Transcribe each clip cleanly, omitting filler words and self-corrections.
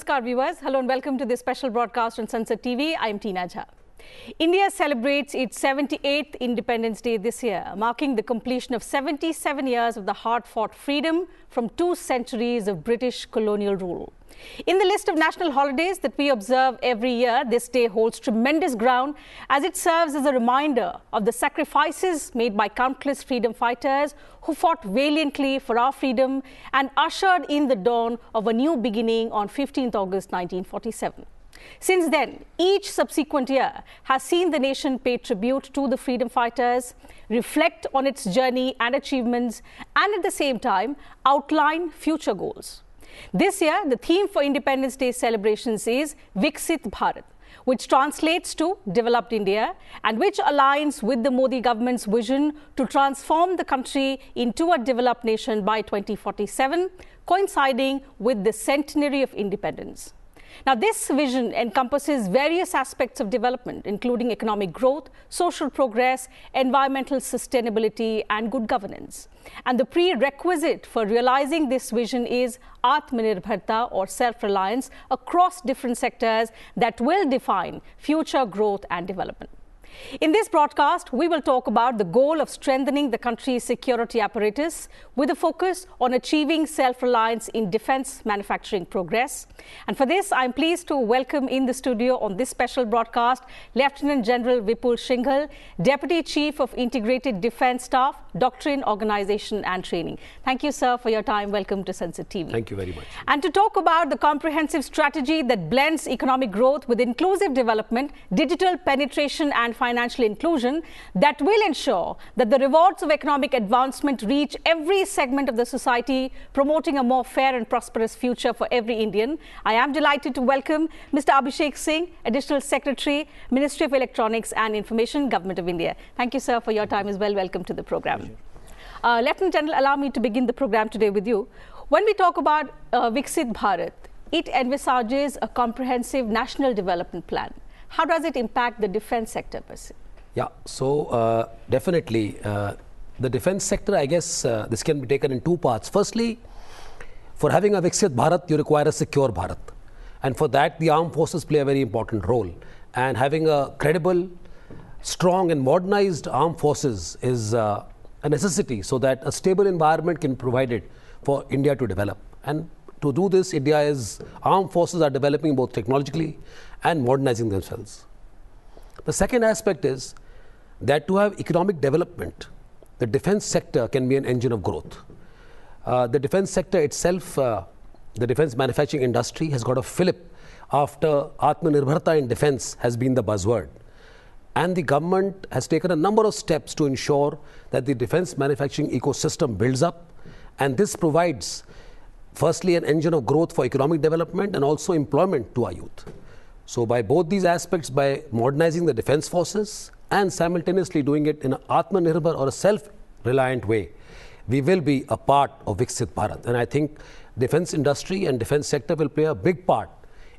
Namaskar viewers, hello and welcome to this special broadcast on Sansad TV. I am Tina Jha. India celebrates its 78th Independence Day this year, marking the completion of 77 years of the hard-fought freedom from 2 centuries of British colonial rule. In the list of national holidays that we observe every year, this day holds tremendous ground as it serves as a reminder of the sacrifices made by countless freedom fighters who fought valiantly for our freedom and ushered in the dawn of a new beginning on 15th August 1947. Since then, each subsequent year has seen the nation pay tribute to the freedom fighters, reflect on its journey and achievements, and at the same time outline future goals. This year, the theme for Independence Day celebrations is Viksit Bharat, which translates to Developed India and which aligns with the Modi government's vision to transform the country into a developed nation by 2047, coinciding with the centenary of independence. Now, this vision encompasses various aspects of development, including economic growth, social progress, environmental sustainability, and good governance. And the prerequisite for realizing this vision is Atmanirbharta, or self-reliance, across different sectors that will define future growth and development. In this broadcast, we will talk about the goal of strengthening the country's security apparatus with a focus on achieving self-reliance in defense manufacturing progress. And for this, I'm pleased to welcome in the studio on this special broadcast, Lieutenant General Vipul Shinghal, Deputy Chief of Integrated Defense Staff, Doctrine, Organization and Training. Thank you, sir, for your time. Welcome to Sansad TV. Thank you very much. And to talk about the comprehensive strategy that blends economic growth with inclusive development, digital penetration and financial inclusion that will ensure that the rewards of economic advancement reach every segment of the society, promoting a more fair and prosperous future for every Indian. I am delighted to welcome Mr. Abhishek Singh, Additional Secretary, Ministry of Electronics and Information, Government of India. Thank you, sir, for your time as well. Welcome to the program. Lieutenant General, allow me to begin the program today with you. When we talk about Viksit Bharat, it envisages a comprehensive national development plan. How does it impact the defense sector per se? Yeah, so definitely the defense sector, I guess this can be taken in 2 parts. Firstly, for having a Viksit Bharat, you require a secure Bharat. And for that, the armed forces play a very important role. And having a credible, strong and modernized armed forces is a necessity so that a stable environment can be provided for India to develop. And to do this, India's armed forces are developing both technologically and modernizing themselves. The second aspect is that to have economic development, the defense sector can be an engine of growth. The defense sector itself, the defense manufacturing industry has got a fillip after Atmanirbharta in defense has been the buzzword. And the government has taken a number of steps to ensure that the defense manufacturing ecosystem builds up. And this provides, firstly, an engine of growth for economic development and also employment to our youth. So by both these aspects, by modernizing the defense forces and simultaneously doing it in an Atmanirbhar or a self-reliant way, we will be a part of Viksit Bharat. And I think defense industry and defense sector will play a big part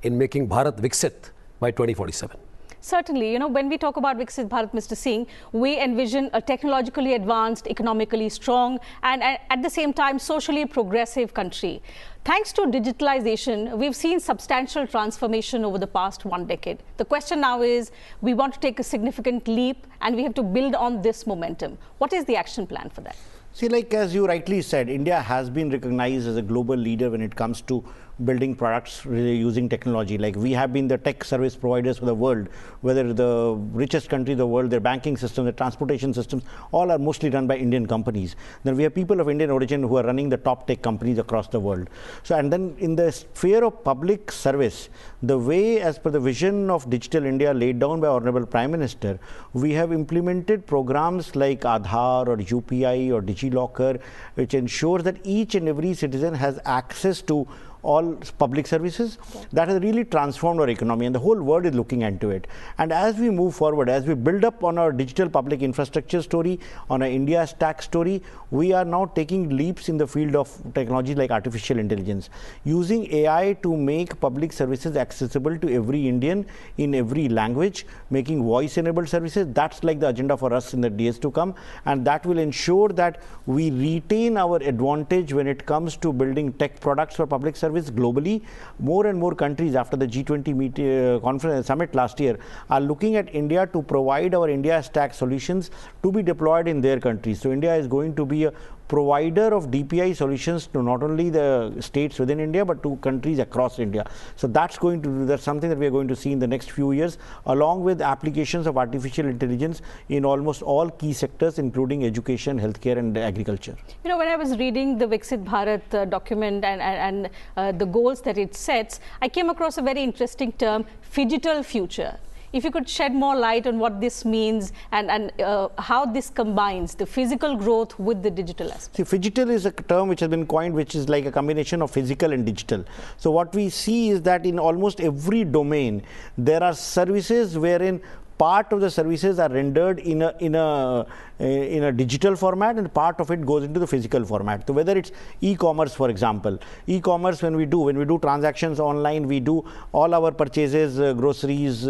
in making Bharat Viksit by 2047. Certainly, when we talk about Viksit Bharat, Mr. Singh, we envision a technologically advanced, economically strong, and at the same time, socially progressive country. Thanks to digitalization, we've seen substantial transformation over the past 1 decade. The question now is, we want to take a significant leap and we have to build on this momentum. What is the action plan for that? See, like as you rightly said, India has been recognized as a global leader when it comes to building products really using technology. Like we have been the tech service providers for the world, whether the richest country in the world, their banking system, their transportation systems, all are mostly run by Indian companies. Then we have people of Indian origin who are running the top tech companies across the world. So, and then in the sphere of public service, the way as per the vision of Digital India laid down by Honorable Prime Minister, we have implemented programs like Aadhaar or UPI or DigiLocker, which ensures that each and every citizen has access to all public services. That has really transformed our economy, and the whole world is looking into it. And as we move forward, as we build up on our digital public infrastructure story, on our India stack story, we are now taking leaps in the field of technology like artificial intelligence, using AI to make public services accessible to every Indian in every language, making voice-enabled services. That's like the agenda for us in the days to come, and that will ensure that we retain our advantage when it comes to building tech products for public services service globally. More and more countries after the G20 conference summit last year are looking at India to provide our India stack solutions to be deployed in their countries. So India is going to be a provider of DPI solutions to not only the states within India but to countries across India. So that's something that we are going to see in the next few years, along with applications of artificial intelligence in almost all key sectors, including education, healthcare, and agriculture. You know, when I was reading the Viksit Bharat document and the goals that it sets, I came across a very interesting term, Fital Future. If you could shed more light on what this means and how this combines the physical growth with the digital aspect. See, phygital is a term which has been coined, which is like a combination of physical and digital. So what we see is that in almost every domain, there are services wherein part of the services are rendered in a digital format, and part of it goes into the physical format. So whether it's e-commerce, for example, e-commerce, when we do transactions online, we do all our purchases, groceries,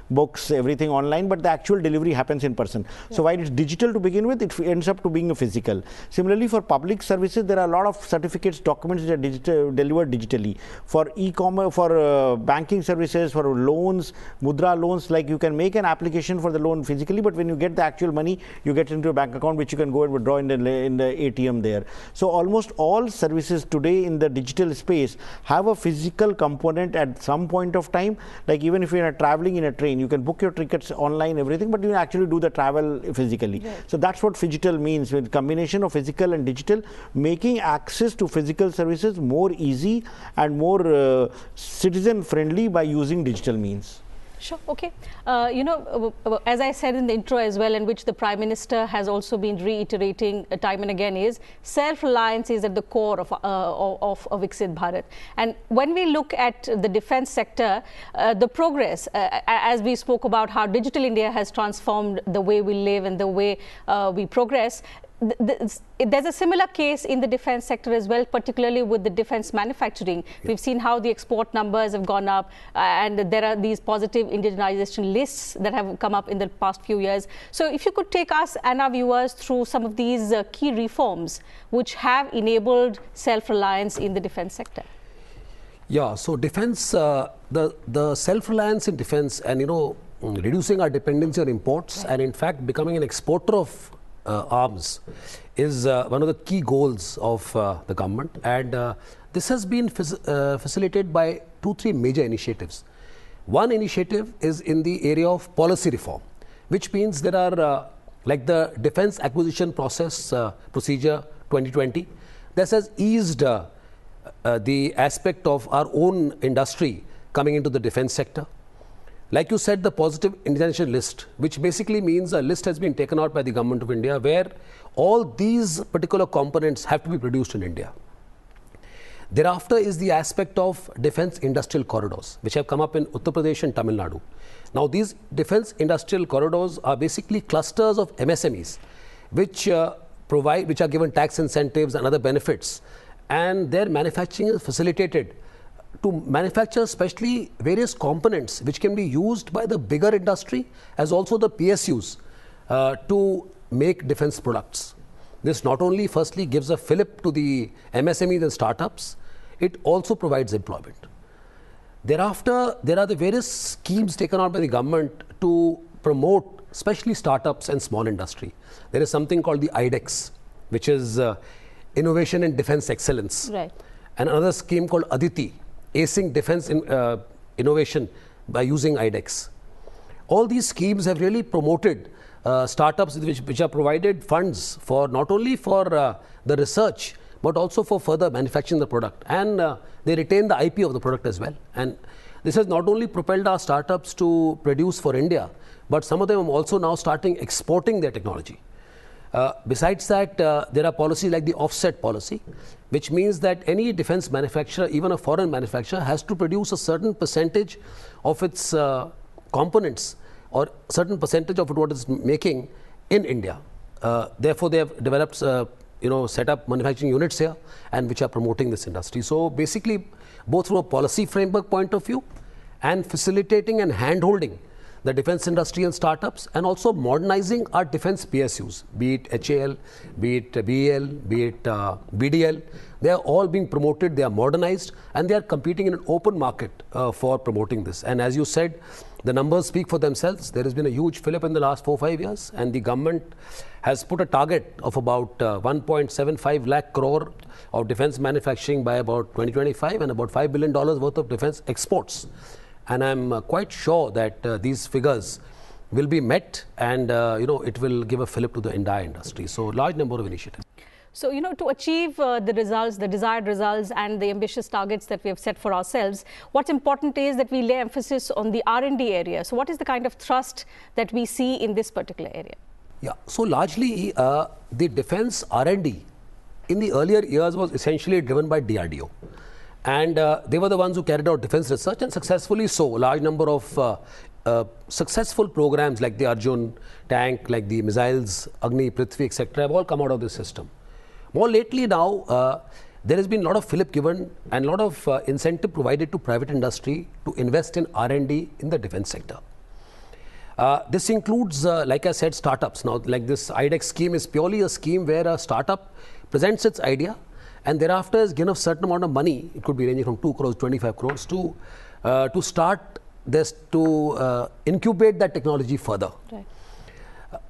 books, everything online, but the actual delivery happens in person. Yeah. So while it's digital to begin with, it ends up to being a physical. Similarly, for public services, there are a lot of certificates, documents that are delivered digitally. For e-commerce, for banking services, for loans, mudra loans, like you can make an application for the loan physically, but when you get the actual money, you get into a bank account which you can go and withdraw in the ATM there. So almost all services today in the digital space have a physical component at some point of time. Like even if you are traveling in a train, you can book your tickets online, everything, but you actually do the travel physically. Right. So that's what phygital means, with combination of physical and digital, making access to physical services more easy and more citizen friendly by using digital means. Sure. Okay. You know, as I said in the intro as well, in which the Prime Minister has also been reiterating time and again, is self-reliance is at the core of Viksit Bharat. And when we look at the defense sector, the progress, as we spoke about how Digital India has transformed the way we live and the way we progress, there's a similar case in the defense sector as well, particularly with the defense manufacturing. Yeah. We've seen how the export numbers have gone up, and there are these positive indigenization lists that have come up in the past few years. So if you could take us and our viewers through some of these key reforms which have enabled self-reliance in the defense sector. Yeah, so defense, the self-reliance in defense and, you know, reducing our dependency on imports, right, and in fact becoming an exporter of arms is one of the key goals of the government, and this has been facilitated by 2-3 major initiatives. One initiative is in the area of policy reform, which means there are like the defense acquisition process procedure 2020. This has eased the aspect of our own industry coming into the defense sector. Like you said, the positive indigenization list, which basically means a list has been taken out by the government of India where all these particular components have to be produced in India. Thereafter is the aspect of defense industrial corridors, which have come up in Uttar Pradesh and Tamil Nadu. Now, these defense industrial corridors are basically clusters of MSMEs, which are given tax incentives and other benefits, and their manufacturing is facilitated to manufacture especially various components which can be used by the bigger industry as also the PSUs to make defense products. This not only firstly gives a fillip to the MSMEs and startups, it also provides employment. Thereafter, there are the various schemes taken out by the government to promote especially startups and small industry. There is something called the IDEX, which is Innovation and Defense Excellence. Right. And another scheme called Aditi, acing defense innovation by using IDEX. All these schemes have really promoted startups which are provided funds for not only for the research but also for further manufacturing the product, and they retain the IP of the product as well. And this has not only propelled our startups to produce for India, but some of them are also now starting exporting their technology. Besides that, there are policies like the offset policy, which means that any defense manufacturer, even a foreign manufacturer, has to produce a certain percentage of its components or certain percentage of what it's making in India. Therefore, they have developed, set up manufacturing units here and which are promoting this industry. So basically, both from a policy framework point of view and facilitating and hand-holding the defense industry and startups, and also modernizing our defense PSUs, be it HAL, be it BEL, be it BDL. They are all being promoted, they are modernized, and they are competing in an open market for promoting this. And as you said, the numbers speak for themselves. There has been a huge fillip in the last 4-5 years, and the government has put a target of about 1.75 lakh crore of defense manufacturing by about 2025 and about $5 billion worth of defense exports. And I'm quite sure that these figures will be met, and it will give a fillip to the entire industry. So large number of initiatives. So, to achieve the results, the desired results and the ambitious targets that we have set for ourselves, what's important is that we lay emphasis on the R&D area. So what is the kind of thrust that we see in this particular area? Yeah, so largely the defense R&D in the earlier years was essentially driven by DRDO. And they were the ones who carried out defense research, and successfully so. A large number of successful programs like the Arjun tank, like the missiles, Agni, Prithvi, etc. have all come out of this system. More lately now, there has been a lot of fillip given and a lot of incentive provided to private industry to invest in R&D in the defense sector. This includes, like I said, startups. Now, like this IDEX scheme is purely a scheme where a startup presents its idea and thereafter is given a certain amount of money. It could be ranging from 2 crores, 25 crores to start this, to incubate that technology further. Right.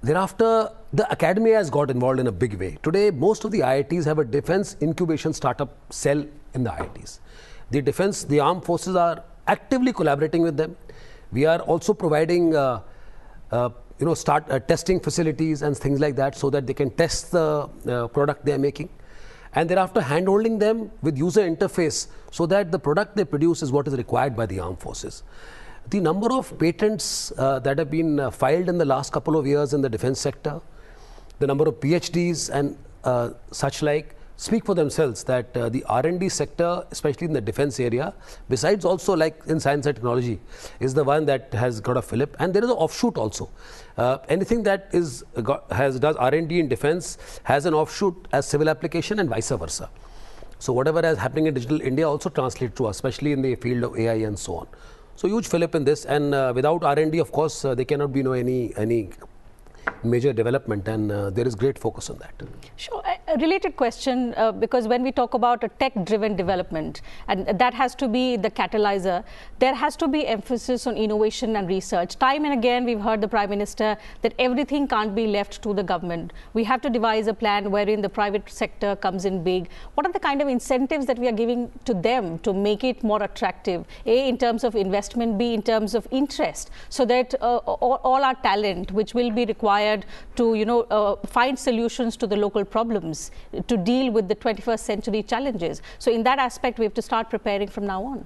Thereafter, the academia has got involved in a big way. Today, most of the IITs have a defense incubation startup cell in the IITs. The armed forces are actively collaborating with them. We are also providing, testing facilities and things like that so that they can test the product they are making. And thereafter, hand-holding them with user interface so that the product they produce is what is required by the armed forces. The number of patents that have been filed in the last couple of years in the defense sector, the number of PhDs and such like, speak for themselves that the R&D sector, especially in the defense area, besides also like in science and technology, is the one that has got a fillip. And there is an offshoot also. Anything that does R&D in defense has an offshoot as civil application and vice versa. So whatever is happening in Digital India also translates to us, especially in the field of AI and so on. So huge fillip in this, and without R&D, of course, there cannot be any major development, and there is great focus on that. Sure. A related question, because when we talk about a tech-driven development, and that has to be the catalyzer, there has to be emphasis on innovation and research. Time and again, we've heard the Prime Minister that everything can't be left to the government. We have to devise a plan wherein the private sector comes in big. What are the kind of incentives that we are giving to them to make it more attractive? A, in terms of investment, B, in terms of interest, so that all our talent, which will be required to find solutions to the local problems, to deal with the 21st century challenges. So in that aspect, we have to start preparing from now on.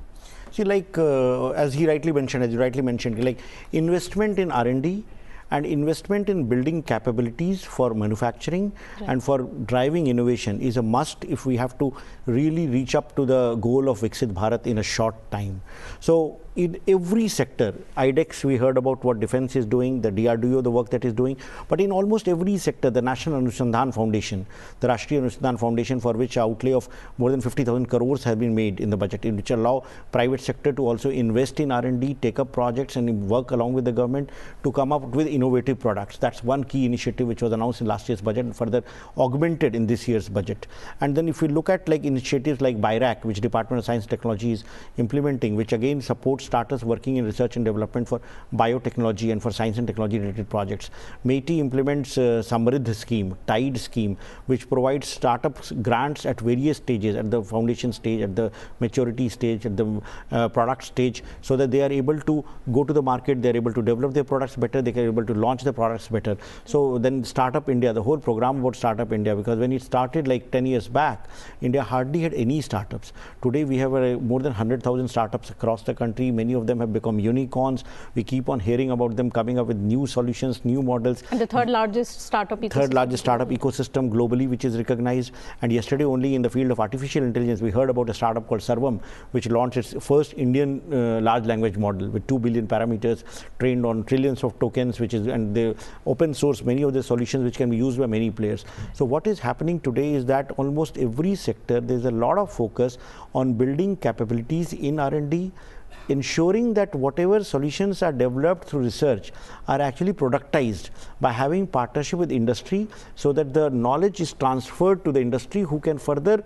See, like as you rightly mentioned, like investment in R&D and investment in building capabilities for manufacturing and for driving innovation is a must if we have to really reach up to the goal of Viksit Bharat in a short time. So in every sector, IDEX, we heard about what defense is doing, the DRDO, the work that is doing, but in almost every sector, the National Anusandhan Foundation, the Rashtriya Anusandhan Foundation, for which outlay of more than 50,000 crores has been made in the budget, in which allow private sector to also invest in R&D, take up projects and work along with the government to come up with innovative products. That's one key initiative which was announced in last year's budget and further augmented in this year's budget. And then if we look at like initiatives like BIRAC, which Department of Science and Technology is implementing, which again supports startups working in research and development for biotechnology and for science and technology related projects. MeitY implements Samriddh scheme, TIDE scheme, which provides startups grants at various stages, at the foundation stage, at the maturity stage, at the product stage, so that they are able to go to the market, they are able to develop their products better, they are able to launch the products better. So then Startup India, the whole program about Startup India, because when it started like 10 years back, India hardly had any startups. Today we have more than 100,000 startups across the country. Many of them have become unicorns. We keep on hearing about them coming up with new solutions, new models. And the third largest startup ecosystem globally, which is recognized. And yesterday only in the field of artificial intelligence, we heard about a startup called Sarvam, which launched its first Indian large language model with 2 billion parameters trained on trillions of tokens, and they open source many of the solutions which can be used by many players. So what is happening today is that almost every sector, there's a lot of focus on building capabilities in R&D, ensuring that whatever solutions are developed through research are actually productized by having partnership with industry, so that the knowledge is transferred to the industry, who can further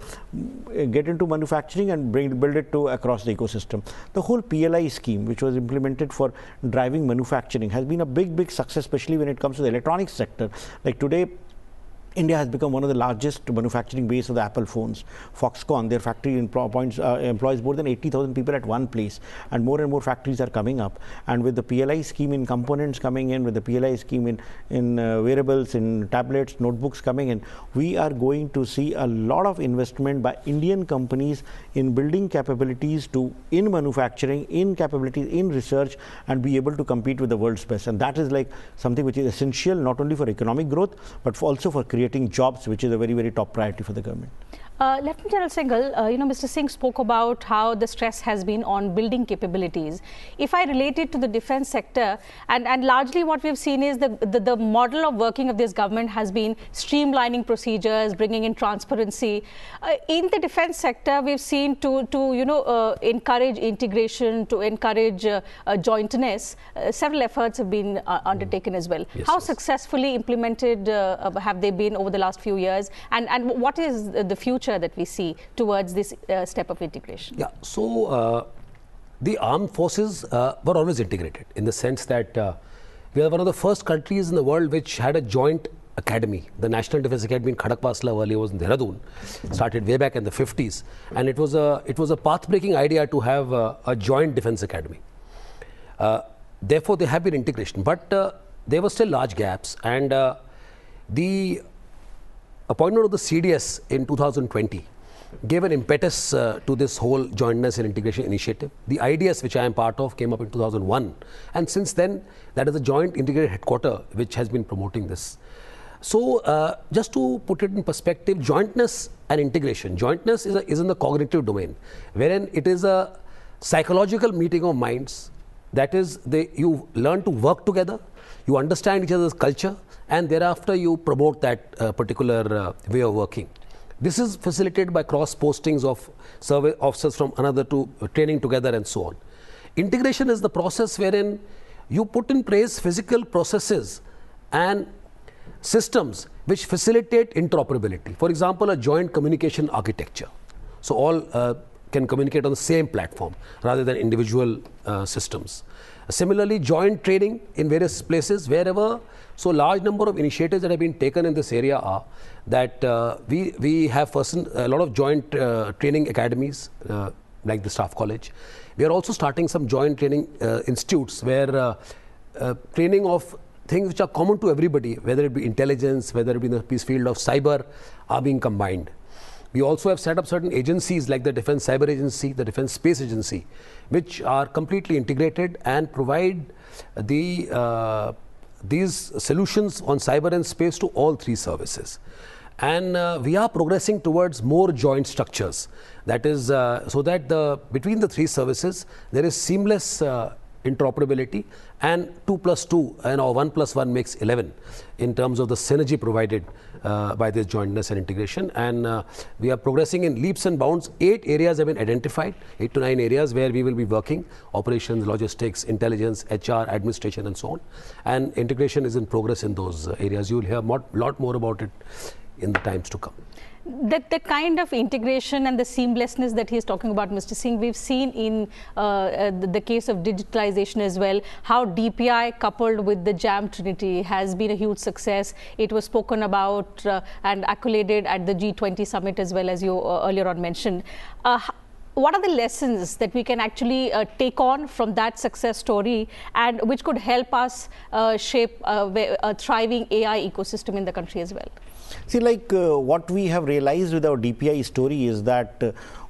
get into manufacturing and build it to across the ecosystem. The whole PLI scheme, which was implemented for driving manufacturing, has been a big success, especially when it comes to the electronics sector. Like today, India has become one of the largest manufacturing base of the Apple phones. Foxconn, their factory employs more than 80,000 people at one place, and more factories are coming up. And with the PLI scheme in components coming in, with the PLI scheme in wearables, in tablets, notebooks coming in, we are going to see a lot of investment by Indian companies in building capabilities in manufacturing, in capabilities, in research, and be able to compete with the world's best. And that is like something which is essential not only for economic growth, but also for creating jobs, which is a very top priority for the government. Lieutenant General Singhal, Mr. Singh spoke about how the stress has been on building capabilities. If I relate it to the defense sector, and largely what we've seen is the model of working of this government has been streamlining procedures, bringing in transparency. In the defense sector, we've seen to encourage integration, to encourage jointness. Several efforts have been undertaken as well. Yes, how yes. successfully implemented have they been over the last few years, and what is the future that we see towards this step of integration? Yeah, so the armed forces were always integrated, in the sense that we are one of the first countries in the world which had a joint academy. The National Defense Academy in Khadagpasla earlier was in Dehradun, started way back in the 50s, and it was a path-breaking idea to have a joint defense academy. Therefore, there have been integration, but there were still large gaps, and the appointment of the CDS in 2020 gave an impetus to this whole jointness and integration initiative. The IDS, which I am part of, came up in 2001, and since then that is a joint integrated headquarter which has been promoting this. So just to put it in perspective, jointness and integration. Jointness is in the cognitive domain, wherein it is a psychological meeting of minds. That is, you learn to work together, you understand each other's culture, and thereafter you promote that particular way of working. This is facilitated by cross postings of service officers from another to training together and so on. Integration is the process wherein you put in place physical processes and systems which facilitate interoperability. For example, a joint communication architecture. So all can communicate on the same platform rather than individual systems. Similarly, joint training in various places, wherever. So large number of initiatives that have been taken in this area are that we have a lot of joint training academies like the Staff College. We are also starting some joint training institutes where training of things which are common to everybody, whether it be intelligence, whether it be in the field of cyber, are being combined. We also have set up certain agencies like the Defense Cyber Agency, the Defense Space Agency, which are completely integrated and provide these solutions on cyber and space to all three services. And we are progressing towards more joint structures. That is, so that between the three services, there is seamless interoperability, and 2 plus 2 or 1 plus 1 makes 11 in terms of the synergy provided by this jointness and integration. And we are progressing in leaps and bounds. 8 areas have been identified, 8 to 9 areas where we will be working: operations, logistics, intelligence, HR, administration, and so on. And integration is in progress in those areas. You will hear a lot more about it in the times to come. The kind of integration and the seamlessness that he's talking about, Mr. Singh, we've seen in the case of digitalization as well, how DPI coupled with the JAM Trinity has been a huge success. It was spoken about and accoladed at the G20 summit as well, as you earlier on mentioned. What are the lessons that we can actually take on from that success story, and which could help us shape a thriving AI ecosystem in the country as well? See, what we have realized with our DPI story is that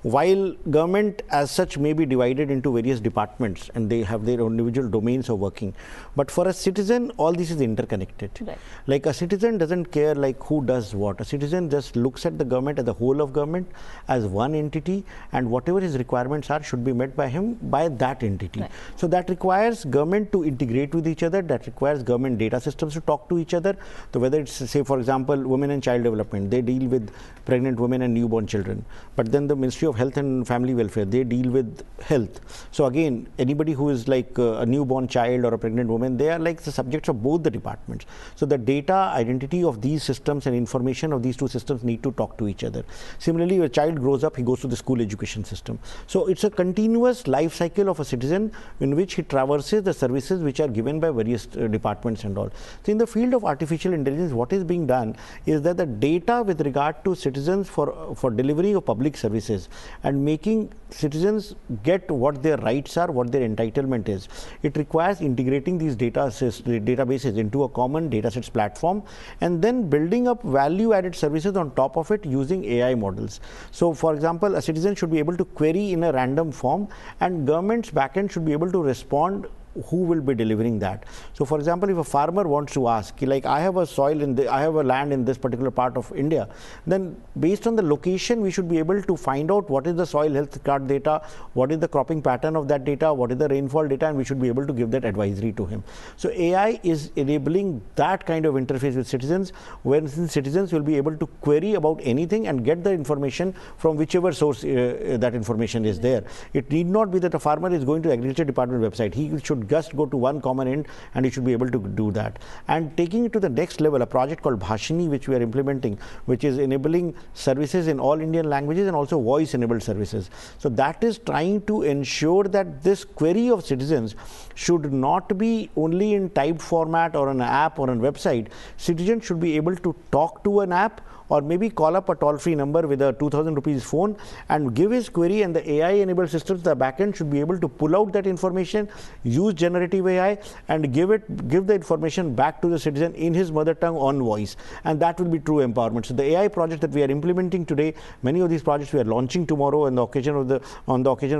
while government as such may be divided into various departments and they have their individual domains of working, but for a citizen, all this is interconnected. Right. Like a citizen doesn't care who does what. A citizen just looks at the government as the whole of government as one entity, and whatever whatever his requirements are should be met by him by that entity. Right. So that requires government to integrate with each other, that requires government data systems to talk to each other. So whether it's, say for example, women and child development, they deal with pregnant women and newborn children. But then the Ministry of Health and Family Welfare, they deal with health. So again, anybody who is like a newborn child or a pregnant woman, they are like the subjects of both the departments. So the data identity of these systems and information of these two systems need to talk to each other. Similarly, a child grows up, he goes to the school education system. So it's a continuous life cycle of a citizen in which he traverses the services which are given by various departments and all. So in the field of artificial intelligence, what is being done is that the data with regard to citizens for delivery of public services and making citizens get what their rights are, what their entitlement is, it requires integrating these databases into a common datasets platform and then building up value added services on top of it using AI models. So for example, a citizen should be able to query in a random form and government's backend should be able to respond who will be delivering that. So for example, if a farmer wants to ask, like I have a soil I have a land in this particular part of India, then based on the location, we should be able to find out what is the soil health card data, what is the cropping pattern of that data, what is the rainfall data, and we should be able to give that advisory to him. So AI is enabling that kind of interface with citizens, where citizens will be able to query about anything and get the information from whichever source that information is there. It need not be that a farmer is going to agriculture department website. He should just go to one common end and he should be able to do that. And taking it to the next level, a project called Bhashini, which we are implementing, which is enabling services in all Indian languages and also voice enabled services. So that is trying to ensure that this query of citizens should not be only in typed format or an app or a website. Citizens should be able to talk to an app or maybe call up a toll-free number with a 2000 rupees phone and give his query, and the AI-enabled systems, the backend should be able to pull out that information, use generative AI and give the information back to the citizen in his mother tongue on voice, and that will be true empowerment. So the AI project that we are implementing today, many of these projects we are launching tomorrow on the occasion of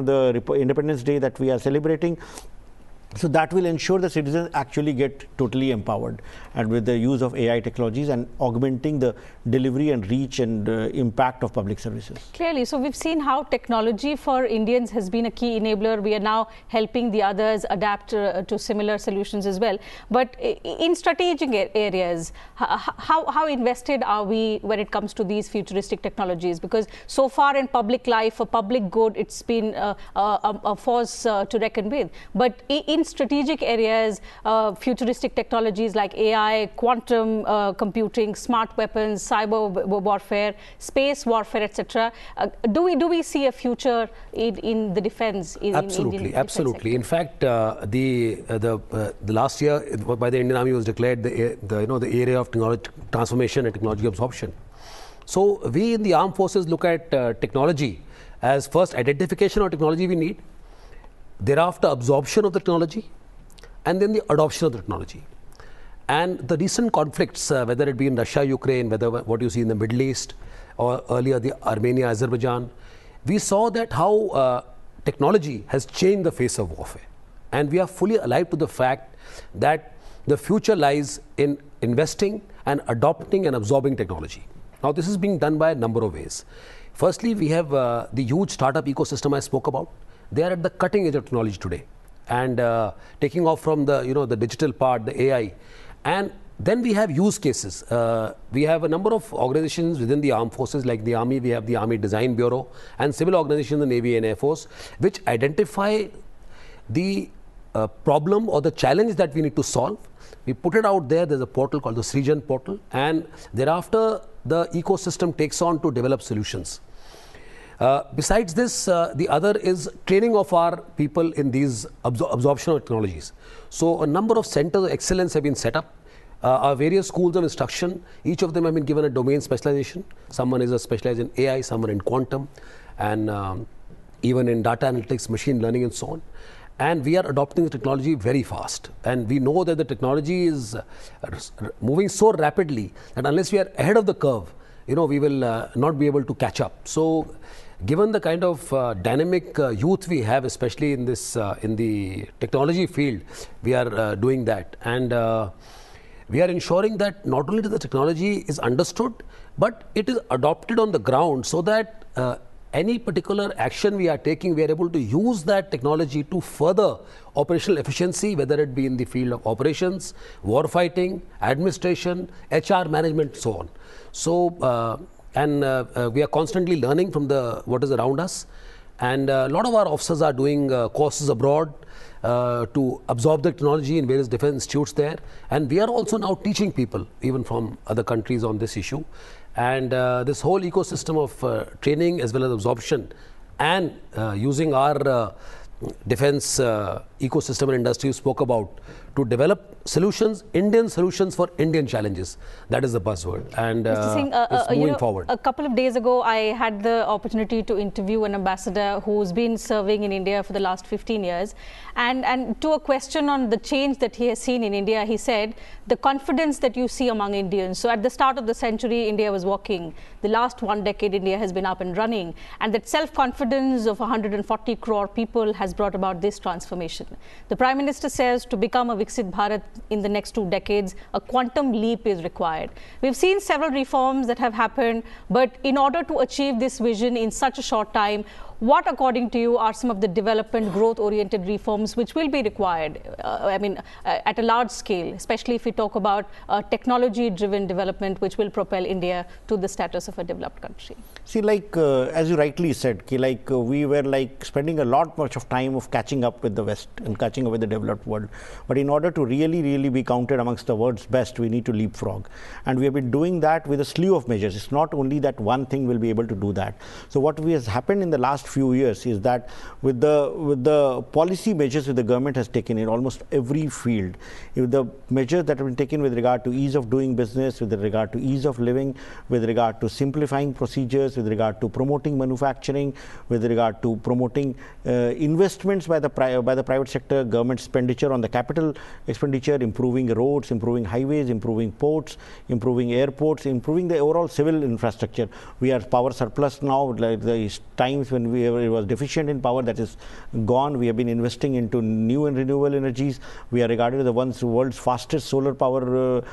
the Independence Day that we are celebrating. So that will ensure the citizens actually get totally empowered and with the use of AI technologies and augmenting the delivery and reach and impact of public services. Clearly, so we've seen how technology for Indians has been a key enabler. We are now helping the others adapt to similar solutions as well. But in strategic areas, how invested are we when it comes to these futuristic technologies? Because so far in public life, for public good, it's been a force to reckon with. But in strategic areas, futuristic technologies like AI, quantum computing, smart weapons, cyber warfare, space warfare, etc. Do we see a future in the defense? Absolutely, absolutely. In fact, the last year by the Indian Army was declared the area of technology transformation and technology absorption. So we in the armed forces look at technology as first identification of technology we need, thereafter absorption of the technology, and then the adoption of the technology. And the recent conflicts, whether it be in Russia, Ukraine, whether what you see in the Middle East, or earlier the Armenia, Azerbaijan, we saw that how technology has changed the face of warfare. And we are fully alive to the fact that the future lies in investing and adopting and absorbing technology. Now, this is being done by a number of ways. Firstly, we have the huge startup ecosystem I spoke about. They are at the cutting edge of technology today, and taking off from the the digital part, the AI, and then we have use cases. We have a number of organizations within the armed forces, like the Army. We have the Army Design Bureau and civil organizations, the Navy and Air Force, which identify the problem or the challenge that we need to solve. We put it out there. There's a portal called the Srijan portal, and thereafter the ecosystem takes on to develop solutions. Besides this, the other is training of our people in these absorption of technologies. So a number of centers of excellence have been set up. Our various schools of instruction, each of them have been given a domain specialization. Someone is specialized in AI, someone in quantum, and even in data analytics, machine learning, and so on. And we are adopting the technology very fast. And we know that the technology is moving so rapidly that unless we are ahead of the curve, we will not be able to catch up. So given the kind of dynamic youth we have, especially in this in the technology field, we are doing that. And we are ensuring that not only the technology is understood, but it is adopted on the ground, so that any particular action we are taking, we are able to use that technology to further operational efficiency, whether it be in the field of operations, war fighting, administration, HR management, so on. So, we are constantly learning from what is around us, and a lot of our officers are doing courses abroad to absorb the technology in various defense institutes there, and we are also now teaching people even from other countries on this issue. And this whole ecosystem of training as well as absorption and using our defense ecosystem and industry you spoke about to develop solutions, Indian solutions for Indian challenges. That is the buzzword, and it's moving forward. A couple of days ago, I had the opportunity to interview an ambassador who's been serving in India for the last 15 years. And to a question on the change that he has seen in India, he said, the confidence that you see among Indians. So at the start of the century, India was walking. The last 1 decade, India has been up and running. And that self-confidence of 140 crore people has brought about this transformation. The Prime Minister says to become a Viksit Bharat in the next 2 decades, a quantum leap is required. We've seen several reforms that have happened, but in order to achieve this vision in such a short time, what, according to you, are some of the development, growth-oriented reforms which will be required, at a large scale, especially if we talk about technology-driven development, which will propel India to the status of a developed country? See, as you rightly said, we were spending a much of time of catching up with the West and catching up with the developed world. But in order to really be counted amongst the world's best, we need to leapfrog. And we have been doing that with a slew of measures. It's not only that one thing will be able to do that. So what has happened in the last few years is that with the policy measures that the government has taken in almost every field, with the measures that have been taken with regard to ease of doing business, with regard to ease of living, with regard to simplifying procedures, with regard to promoting manufacturing, with regard to promoting investments by the private sector, government expenditure on the capital expenditure, improving roads, improving highways, improving ports, improving airports, improving the overall civil infrastructure. We are power surplus now. Like the times when it was deficient in power, that is gone. We have been investing into new and renewable energies. We are regarded as the world's fastest solar power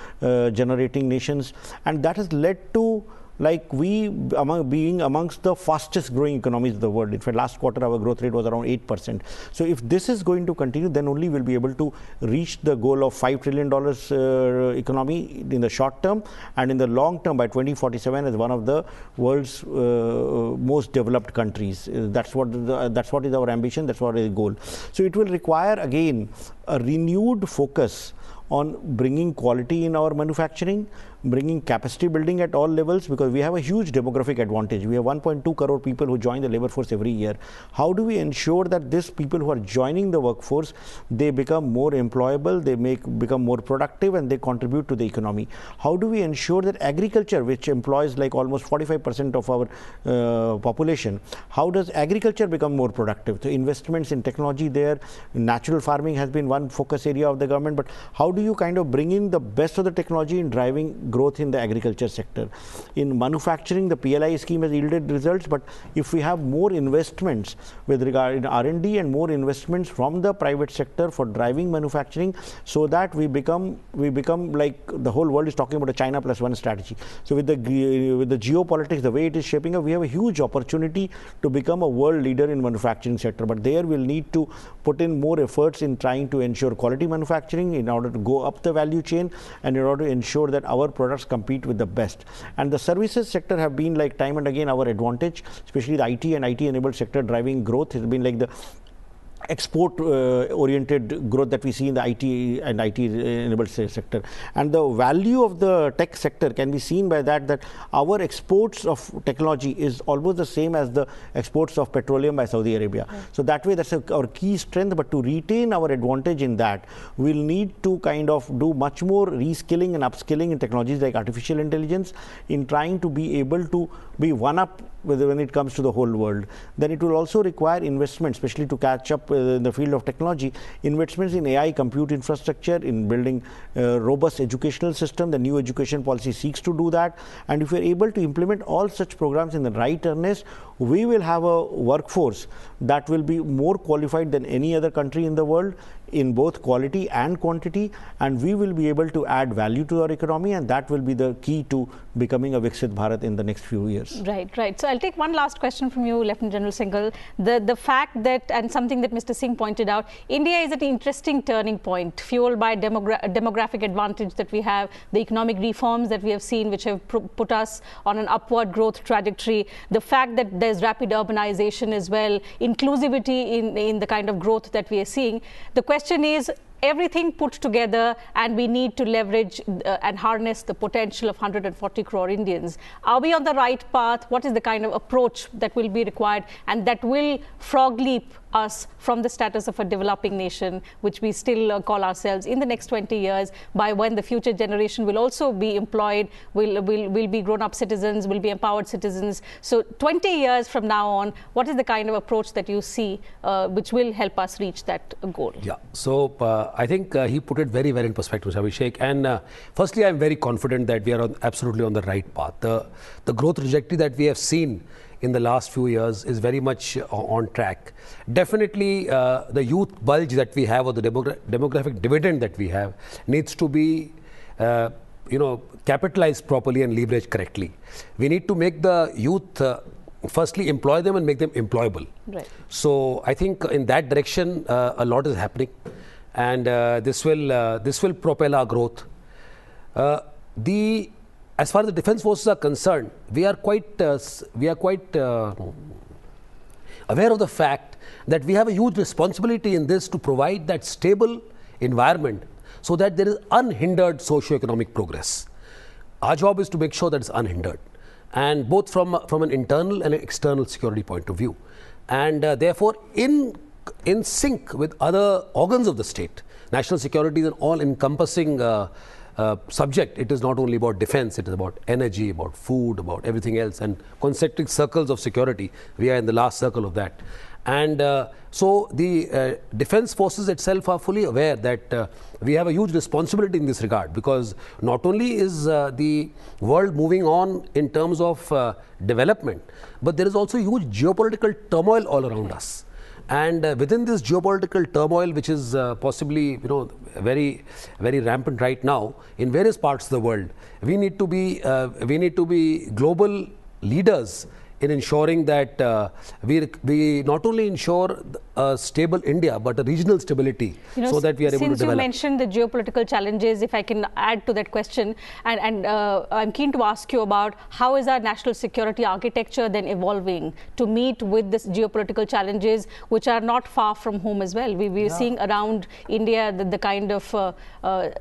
generating nations, and that has led to being amongst the fastest growing economies of the world. In fact, last quarter our growth rate was around 8%. So if this is going to continue, then only we'll be able to reach the goal of $5 trillion economy in the short term, and in the long term by 2047 as one of the world's most developed countries. That's what is our ambition. That's what is the goal. So it will require again a renewed focus on bringing quality in our manufacturing, bringing capacity building at all levels, because we have a huge demographic advantage. We have 1.2 crore people who join the labor force every year. How do we ensure that these people who are joining the workforce, they become more employable, they become more productive, and they contribute to the economy? How do we ensure that agriculture, which employs almost 45% of our population, how does agriculture become more productive? So investments in technology there, natural farming has been one focus area of the government, but how do you bring in the best of the technology in driving growth in the agriculture sector? In manufacturing, the PLI scheme has yielded results, but if we have more investments with regard in R&D and more investments from the private sector for driving manufacturing, so that we become like the whole world is talking about a China plus one strategy. So with the geopolitics, the way it is shaping up, we have a huge opportunity to become a world leader in manufacturing sector. But there we'll need to put in more efforts in trying to ensure quality manufacturing in order to go up the value chain, and in order to ensure that our products compete with the best. And the services sector have been time and again our advantage, especially the IT and IT enabled sector driving growth has been the export oriented growth that we see in the IT and IT enabled sector. And the value of the tech sector can be seen by that our exports of technology is almost the same as the exports of petroleum by Saudi Arabia. Right. So that way that's our key strength, but to retain our advantage in that, we'll need to do much more reskilling and upskilling in technologies like artificial intelligence, in trying to be able to be one up when it comes to the whole world. Then it will also require investment, especially to catch up in the field of technology, investments in AI compute infrastructure, in building a robust educational system. The new education policy seeks to do that. And if we are able to implement all such programs in the right earnest, we will have a workforce that will be more qualified than any other country in the world, in both quality and quantity, and we will be able to add value to our economy, and that will be the key to becoming a Viksit Bharat in the next few years. Right, right. So I'll take one last question from you, Lieutenant General Singhal. The fact that, and something that Mr. Singh pointed out, India is at an interesting turning point, fueled by demographic advantage that we have, the economic reforms that we have seen, which have put us on an upward growth trajectory, the fact that there's rapid urbanization as well, inclusivity in the kind of growth that we are seeing. The question is, everything put together, and we need to leverage and harness the potential of 140 crore Indians. Are we on the right path? What is the kind of approach that will be required and that will frog leap us from the status of a developing nation, which we still call ourselves, in the next 20 years, by when the future generation will also be employed, will be grown-up citizens, will be empowered citizens. So 20 years from now on, what is the kind of approach that you see which will help us reach that goal? Yeah, so I think he put it very well in perspective, Abhishek. And firstly, I'm very confident that we are absolutely on the right path. The growth trajectory that we have seen in the last few years is very much on track. Definitely, the youth bulge that we have, or the demographic dividend that we have, needs to be capitalized properly and leveraged correctly. We need to make the youth firstly employ them and make them employable. Right. So I think in that direction a lot is happening, and this will propel our growth. As far as the defense forces are concerned, we are quite aware of the fact that we have a huge responsibility in this to provide that stable environment so that there is unhindered socio-economic progress. Our job is to make sure that it's unhindered, and both from an internal and an external security point of view, and therefore in sync with other organs of the state. National security is an all-encompassing subject. It is not only about defense, it is about energy, about food, about everything else, and concentric circles of security. We are in the last circle of that. And so the defense forces itself are fully aware that we have a huge responsibility in this regard, because not only is the world moving on in terms of development, but there is also huge geopolitical turmoil all around us. And within this geopolitical turmoil, which is possibly very, very rampant right now in various parts of the world, we need to be global leaders in ensuring that we not only ensure a stable India, but a regional stability, so that we are able to develop. Since you mentioned the geopolitical challenges, if I can add to that question, and I'm keen to ask you about how is our national security architecture then evolving to meet with this geopolitical challenges, which are not far from home as well. We're seeing around India the kind of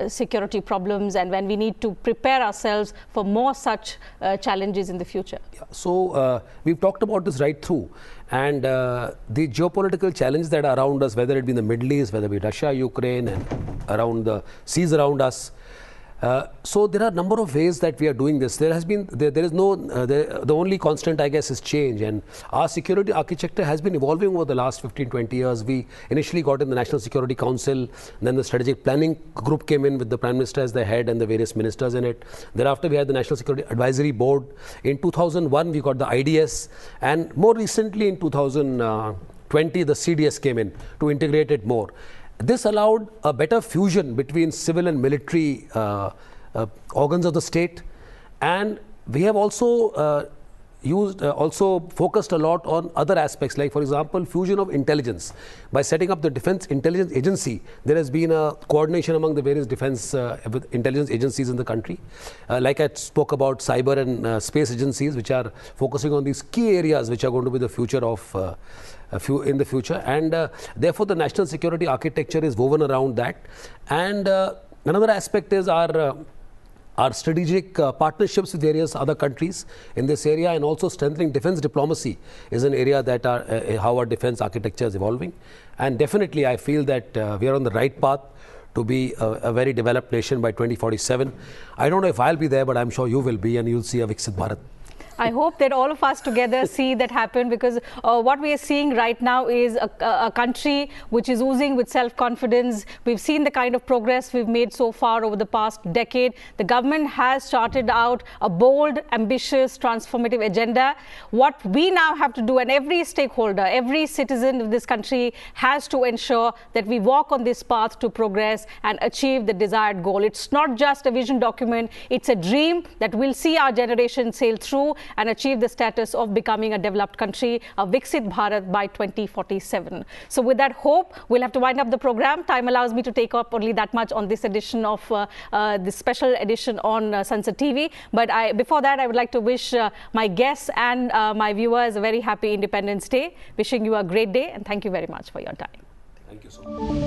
security problems, and when we need to prepare ourselves for more such challenges in the future. Yeah. So we've talked about this right through, and the geopolitical challenges that are around us, whether it be in the Middle East, whether it be Russia, Ukraine, and around the seas around us. So there are a number of ways that we are doing this. There is no, the only constant, I guess, is change, and our security architecture has been evolving over the last 15-20 years. We initially got in the National Security Council, then the Strategic Planning Group came in with the Prime Minister as the head and the various ministers in it. Thereafter, we had the National Security Advisory Board. In 2001, we got the IDS, and more recently in 2020, the CDS came in to integrate it more. This allowed a better fusion between civil and military organs of the state, and we have also also focused a lot on other aspects, like, for example, fusion of intelligence. By setting up the Defense Intelligence Agency, there has been a coordination among the various defense intelligence agencies in the country. Like I spoke about, cyber and space agencies, which are focusing on these key areas which are going to be the future of in the future, and therefore the national security architecture is woven around that. And another aspect is our strategic partnerships with various other countries in this area, and also strengthening defense diplomacy is an area that how our defense architecture is evolving. And definitely I feel that we are on the right path to be a very developed nation by 2047. I don't know if I'll be there, but I'm sure you will be, and you'll see a Viksit Bharat. I hope that all of us together see that happen, because what we are seeing right now is a country which is oozing with self-confidence. We've seen the kind of progress we've made so far over the past decade. The government has charted out a bold, ambitious, transformative agenda. What we now have to do, and every stakeholder, every citizen of this country has to ensure that we walk on this path to progress and achieve the desired goal. It's not just a vision document, it's a dream that will see our generation sail through and achieve the status of becoming a developed country, a Viksit Bharat, by 2047. So with that hope, we'll have to wind up the program. Time allows me to take up only that much on this edition of this special edition on Sansad TV. But before that, I would like to wish my guests and my viewers a very happy Independence Day. Wishing you a great day, and thank you very much for your time. Thank you so much.